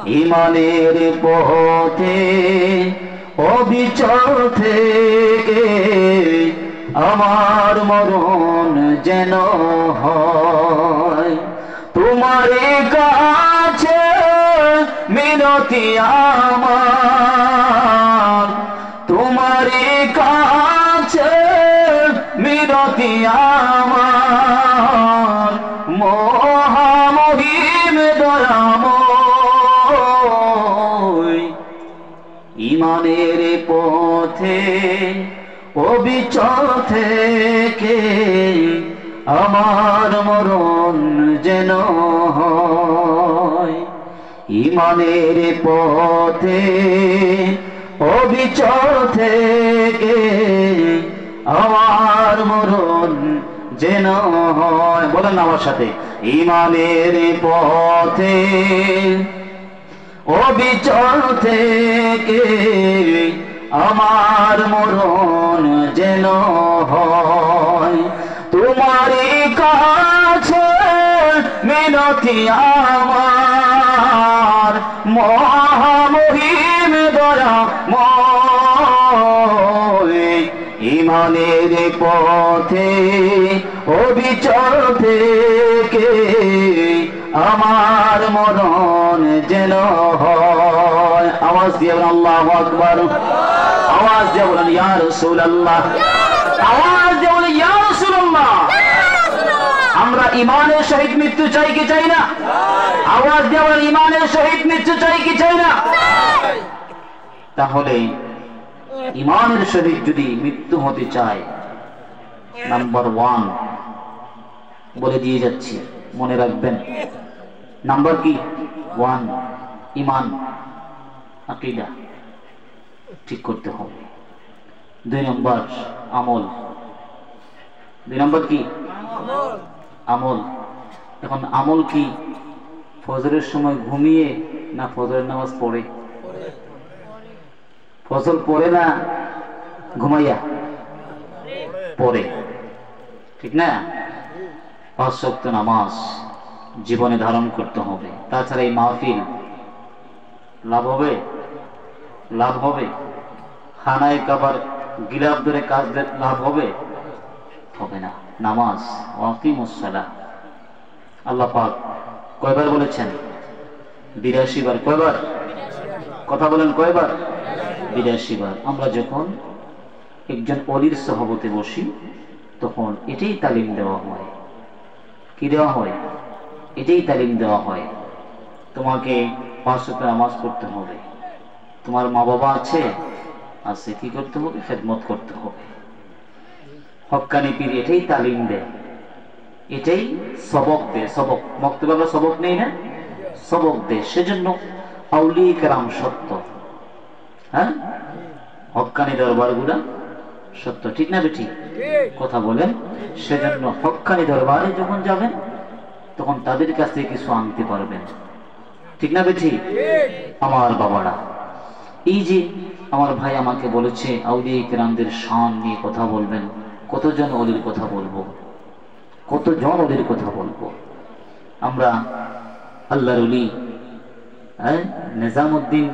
ইমানের পথে অবিচল থেকে আমার মরণ যেন হয় তোমার কাছে মিনতি আমার তোমার কাছে মিনতি আমার মহামহিম দয়াময় ইমানের পথে অবিচল থেকে আমার মরণ যেন হয় ইমানের পথে অবিচল থেকে আমার মরণ যেন হয় বলেন আমার সাথে ইমানের পথে অবিচল থেকে আমার মরণ যেন হয় তোমার কাছে মিনতি আমার মহামহিম দয়াময় ইমানের পথে অবিচল থেকে আমার মরণ যেন হয় আওয়াজ দিয়ে বলেন আল্লাহু আকবার আওয়াজ দিয়ে বলেন ইয়া রাসূলুল্লাহ আওয়াজ দিয়ে বলেন ইয়া রাসূলুল্লাহ আমরা ইমানের সহিত মৃত্যু চাই কি চাই না আওয়াজ দিয়ে বলেন ইমানের সহিত মৃত্যু চাই কি চাই না তাহলে ইমানের সহিত যদি মৃত্যু হতে চায় নাম্বার 1 বলে দিয়ে যাচ্ছি মনে রাখবেন নাম্বার কি 1 ঈমান আকীদা ঠিক করতে হবে 2 নম্বর আমল 2 নম্বর কি আমল এখন আমল কি ফজরের সময় ঘুমিয়ে না ফজরের নামাজ পড়ে ফজর পড়ে না ঘুমাইয়া পড়ে ঠিক না 5 ওয়াক্ত নামাজ জীবনে ধারণ করতে হবে তাছাড়া এই মাহফিল লাভ হবে খানায় কাবার গিলাফ ধরে কাজ লাভ হবে না নামাজ ওয়াকিমুস সালাহ আল্লাহ পাক কয়বার বলেছেন 82 বার কয়বার কথা বলেন কয়বার 82 বার আমরা যখন একজন ওলির সহবতে বসি তখন এটাই তালিম দেওয়া হয় কি দেওয়া হয় এটাই তালিম দেওয়া হয় তোমাকে 5 ওয়াক্ত নামাজ পড়তে হবে তোমার মা বাবা আছে কি করতে হবে খেদমত করতে হবে হক্কানি পীর এটাই তালিম দেয় এটাই সবক দেয় সবক বক্তব্য আমরা সবক নেই না সবক দেয় সেজন্য আউলিয়া কেরাম সত্য হ্যাঁ হক্কানি দরবারগুলা সত্য ঠিক না বেঠিক কথা বলেন সেজন্য হক্কানি দরবারে যখন যাবেন তখন তাদের কাছ থেকে কিছু আনতে পারবেন ঠিক না বেঠিক আমার বাবারা এই যে আমার ভাই আমাকে বলেছে আউলিয়া কেরামদের শান নিয়ে কথা বলবেন কতজন ওলির কথা বলবো আমরা আল্লাহর ওলি নিজামউদ্দিন